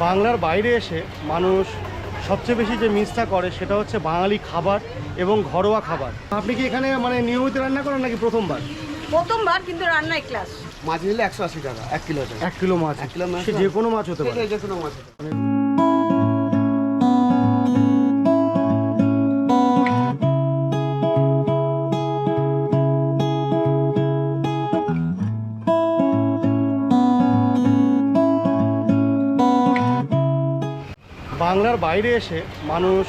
বাংলার বাইরে এসে মানুষ সবচেয়ে বেশি যে মিসটা করে সেটা হচ্ছে বাঙালি খাবার এবং ঘরোয়া খাবার। আপনি কি এখানে মানে নিয়মিত রান্না করেন নাকি প্রথমবার? প্রথমবার, কিন্তু রান্নায় ক্লাস। মাছ নিলে 180 টাকা 1 কিলো। 1 কিলো মাছ, 1 কিলো মাছ সে যে কোনো মাছ হতে পারে। যে কোনো মাছ হতে পারে। বাংলার বাইরে এসে মানুষ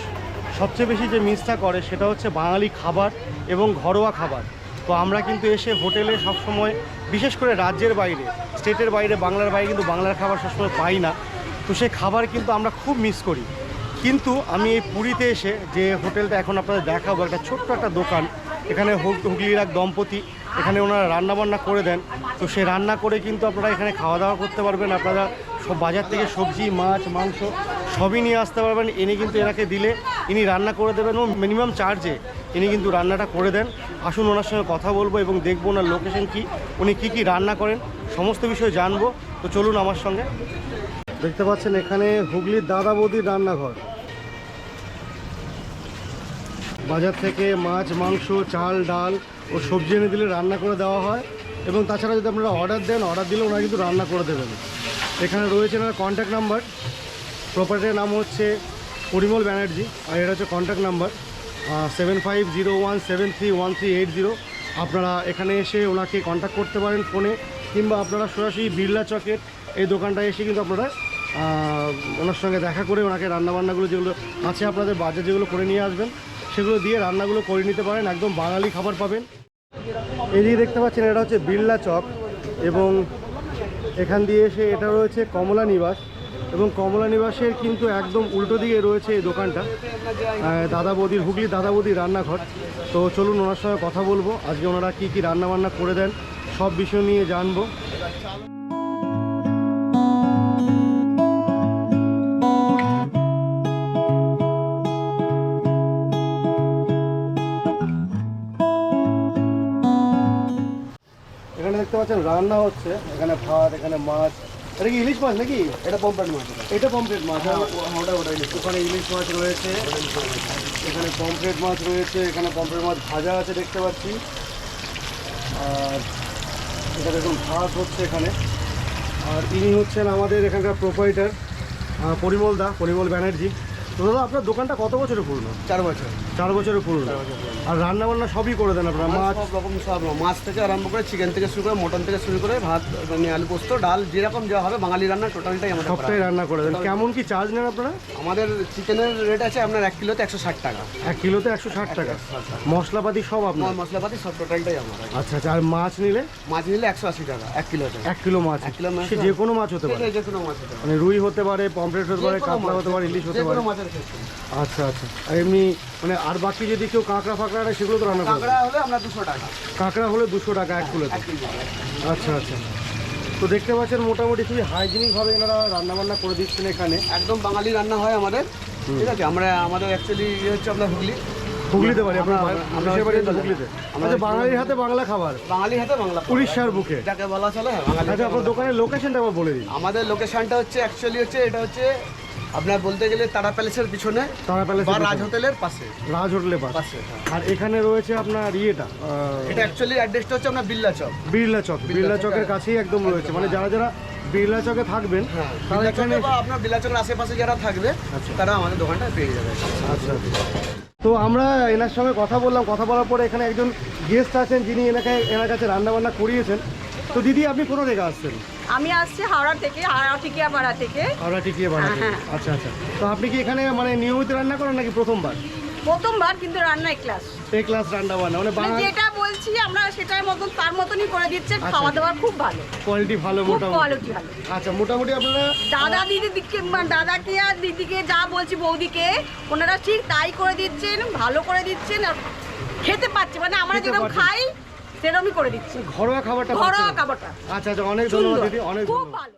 সবচেয়ে বেশি যে মিসটা করে সেটা হচ্ছে বাঙালি খাবার এবং ঘরোয়া খাবার। তো আমরা কিন্তু এসে হোটেলে সবসময়, বিশেষ করে রাজ্যের বাইরে, স্টেটের বাইরে, বাংলার বাইরে কিন্তু বাংলার খাবার সবসময় পাই না। তো সেই খাবার কিন্তু আমরা খুব মিস করি। কিন্তু আমি এই পুরীতে এসে যে হোটেলটা এখন আপনাদের দেখাবো, একটা ছোট্ট একটা দোকান, এখানে হুগলির এক দম্পতি, এখানে ওনারা রান্নাবান্না করে দেন। তো সে রান্না করে কিন্তু আপনারা এখানে খাওয়া দাওয়া করতে পারবেন। আপনারা সব বাজার থেকে সবজি, মাছ, মাংস সবই নিয়ে আসতে পারবেন। ইনি কিন্তু এনাকে দিলে ইনি রান্না করে দেবেন এবং মিনিমাম চার্জে ইনি কিন্তু রান্নাটা করে দেন। আসুন ওনার সঙ্গে কথা বলবো এবং দেখবো ওনার লোকেশন কী, উনি কী কী রান্না করেন, সমস্ত বিষয় জানবো। তো চলুন আমার সঙ্গে। দেখতে পাচ্ছেন এখানে হুগলির দাদা বৌদির রান্নাঘর। বাজার থেকে মাছ, মাংস, চাল, ডাল ও সবজি এনে দিলে রান্না করে দেওয়া হয় এবং তাছাড়া যদি আপনারা অর্ডার দেন, অর্ডার দিলে ওনারা কিন্তু রান্না করে দেবেন। এখানে রয়েছে ওনার কন্ট্যাক্ট নাম্বার। প্রপার্টির নাম হচ্ছে পরিমল ব্যানার্জি, আর এটা হচ্ছে কন্ট্যাক্ট নাম্বার 7501731380। আপনারা এখানে এসে ওনাকে কন্ট্যাক্ট করতে পারেন ফোনে, কিংবা আপনারা সরাসরি বিড়লা চকের এই দোকানটায় এসে কিন্তু আপনারা ওনার সঙ্গে দেখা করে ওনাকে রান্নাবান্নাগুলো যেগুলো আছে আপনাদের বাজার যেগুলো করে নিয়ে আসবেন, সেগুলো দিয়ে রান্নাগুলো করে নিতে পারেন। একদম বাঙালি খাবার পাবেন। এই যে দেখতে পাচ্ছেন এটা হচ্ছে বিড়লা চক, এবং এখান দিয়ে এসে এটা রয়েছে কমলা নিবাস, এবং কমলা নিবাসের কিন্তু একদম উল্টো দিকে রয়েছে এই দোকানটা, দাদা বৌদির, হুগলি দাদা বৌদির রান্নাঘর। তো চলুন ওনার সঙ্গে কথা বলবো, আজকে ওনারা কী কী রান্নাবান্না করে দেন সব বিষয় নিয়ে জানবো। এখানে দেখতে পাচ্ছেন রান্না হচ্ছে, এখানে ভাত, এখানে মাছ। এটা কি ইলিশ মাছ নাকি? এটা পমফ্রেট মাছ। এটা পমফ্রেট মাছ। ওটা ইলিশ। ওখানে ইলিশ মাছ রয়েছে, এখানে পমফ্রেট মাছ রয়েছে, এখানে পমফ্রেট মাছ ভাজা আছে দেখতে পাচ্ছি। আর এটা দেখুন ভাত হচ্ছে এখানে। আর ইনি হচ্ছেন আমাদের এখানকার প্রোপাইটার পরিমল ব্যানার্জি। তো দাদা আপনার দোকানটা কত বছরের পুরনো? 4 বছর। 4 বছরের পুরনো। আর রান্নাবান্না সবই করে দেন আপনারা? মাছ সব রকম, সব মাছ থেকে আরম্ভ করে চিকেন থেকে শুরু করে মটন থেকে শুরু করে ভাত, আলু পোস্ত, ডাল, যেরকম যা হবে বাঙালি রান্না টোটালটাই আমাদের সবটাই রান্না করে দেন। কেমন কি চার্জ নেন আপনারা? আমাদের চিকেনের রেট আছে আপনার 1 কিলোতে 160 টাকা। 1 কিলোতে 160 টাকা। মশলাপাতি সব আপনার? মশলাপাতি সব টোটালটাই আমার। আচ্ছা আচ্ছা। আর মাছ নিলে? 180 টাকা 1 কিলোতে। 1 কিলো মাছ? 1 কিলো মাছ সে যে কোনো মাছ হতে পারে? যে কোনো মাছ হতে পারে, মানে রুই হতে পারে, পমফ্রেট হতে পারে, কাতলা হতে পারে, ইলিশ হতে পারে। যে কোনো মাছের ক্ষেত্রে। আচ্ছা আচ্ছা। আর এমনি মানে আর বাকি যদি কেউ কাঁকড়া ফাঁকড়া নেয় সেগুলো তো রান্না করবে? কাঁকড়া হলে আমরা 200 টাকা। কাঁকড়া হলে 200 টাকা 1 কিলোতে? আচ্ছা আচ্ছা। তো দেখতে পাচ্ছেন মোটামুটি খুবই হাইজিনিকভাবে এনারা রান্নাবান্না করে দিচ্ছেন এখানে। একদম বাঙালি রান্না হয় আমাদের, ঠিক আছে। আমাদের অ্যাকচুয়ালি হচ্ছে আপনার হুগলিতে বাড়ি আপনার? আপনার বাড়ি তো হুগলিতে? আচ্ছা, বাঙালির হাতে বাংলা খাবার, বাঙালির হাতে বাংলা, উড়িষ্যার বুকে যাকে বলা চলে। আচ্ছা, আপনার দোকানের লোকেশনটা আবার বলে দিন। আমাদের লোকেশনটা হচ্ছে অ্যাকচুয়ালি হচ্ছে এটা হচ্ছে আপনার বলতে গেলে তারা প্যালেসের পিছনে, তারা প্যালেস বা রাজ হোটেলের পাশে। রাজ হোটেলের পাশে। আর এখানে রয়েছে আপনার এটা অ্যাকচুয়ালি অ্যাড্রেসটা হচ্ছে আপনার বিড়লা চক। বিড়লা চকের কাছেই একদম রয়েছে। মানে যারা বিড়লা চকে থাকবেন তারা এখানে, আপনার বিড়লা চকের আশেপাশে যারা থাকবে তারা আমাদের দোকানটা পেয়ে যাবে। আচ্ছা। তো আমরা এনার সঙ্গে কথা বললাম, কথা বলার পরে এখানে একজন গেস্ট আছেন যিনি এনার কাছে রান্নাবান্না করিয়েছেন। তো দিদি আপনি কোথা থেকে আসছেন? আমি আসছি হাওড়া থেকে, টিকিয়াপাড়া থেকে। হাওড়া টিকিয়াপাড়া থেকে। আচ্ছা আচ্ছা। তো আপনি কি এখানে মানে নিয়মিত রান্না করেন নাকি প্রথমবার? প্রথমবার, কিন্তু রান্নায় ক্লাস। এই ক্লাস রান্না বান্না মানে যেটা বলছি আমরা সেটার মতন তার মতনই করে দিচ্ছে। খাওয়া দাওয়া খুব ভালো, কোয়ালিটি ভালো, মোটামুটি। আচ্ছা, মোটামুটি আপনারা দাদা দিদিকে, দাদাকে আর দিদিকে যা বলছি, বৌদিকে, ওনারা ঠিক তাই করে দিচ্ছেন, ভালো করে দিচ্ছেন, আর খেতে পাচ্ছে। মানে আমরা যেরকম খাই সেরকমই করে দিচ্ছি, ঘরোয়া খাবারটা। আচ্ছা আচ্ছা, অনেক ধন্যবাদ দিদি, অনেক খুব ভালো।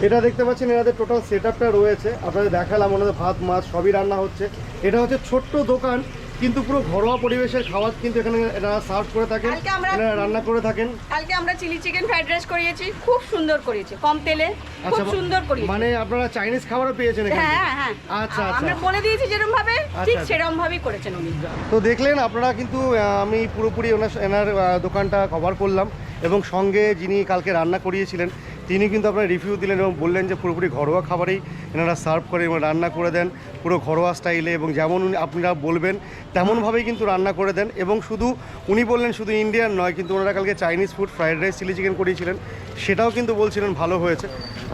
এটা দেখতে পাচ্ছেন এনাদের টোটাল সেট আপটা রয়েছে, আপনাদের দেখালাম। ওনাদের ভাত, মাছ সবই রান্না হচ্ছে। এটা হচ্ছে ছোট্ট দোকান, কিন্তু পুরো ঘরোয়া পরিবেশের খাবার কিন্তু এখানে এনারা সার্ভ করে থাকেন, কালকে আমরা- এনারা রান্না করে থাকেন। কালকে আমরা চিলি চিকেন ফ্রাইড রাইস করিয়েছি, খুব সুন্দর করিয়েছি, কম তেলে খুব সুন্দর করিয়েছি। মানে আপনারা চাইনিজ খাবারও পেয়েছেন এখানে? হ্যাঁ হ্যাঁ, আচ্ছা আচ্ছা। আমরা বলে দিয়েছি যেরকম ভাবে, ঠিক আচ্ছা। সেরকম ভাবেই করেছেন উনি। তো দেখলেন আপনারা কিন্তু আমি পুরোপুরি এনার দোকানটা কভার করলাম, এবং সঙ্গে যিনি কালকে রান্না করিয়েছিলেন তিনি কিন্তু আপনার রিভিউ দিলেন এবং বললেন যে পুরোপুরি ঘরোয়া খাবারেই এনারা সার্ভ করে এবং রান্না করে দেন পুরো ঘরোয়া স্টাইলে, এবং যেমন আপনারা বলবেন তেমনভাবেই কিন্তু রান্না করে দেন। এবং শুধু উনি বললেন শুধু ইন্ডিয়ান নয়, কিন্তু ওনারা কালকে Chinese food fried rice chilli chicken করিয়েছিলেন, সেটাও কিন্তু বলছিলেন ভালো হয়েছে।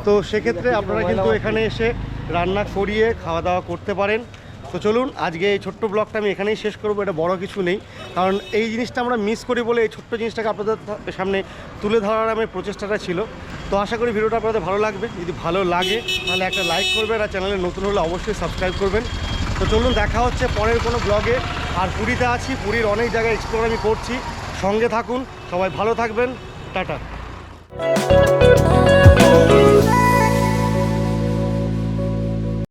তো সেক্ষেত্রে আপনারা কিন্তু এখানে এসে রান্না করিয়ে খাওয়া দাওয়া করতে পারেন। তো চলুন আজকে এই ছোট্ট ব্লগটা আমি এখানেই শেষ করবো, এটা বড় কিছু নেই, কারণ এই জিনিসটা আমরা মিস করি বলে এই ছোট্ট জিনিসটাকে আপনাদের সামনে তুলে ধরার আমার প্রচেষ্টাটা ছিল। তো আশা করি ভিডিওটা আপনাদের ভালো লাগবে, যদি ভালো লাগে তাহলে একটা লাইক করবেন, আর চ্যানেলে নতুন হলে অবশ্যই সাবস্ক্রাইব করবেন। তো চলুন দেখা হচ্ছে পরের কোনো ব্লগে। আর পুরীতে আছি, পুরীর অনেক জায়গায় এক্সপ্লোর আমি করছি, সঙ্গে থাকুন, সবাই ভালো থাকবেন, টাটা।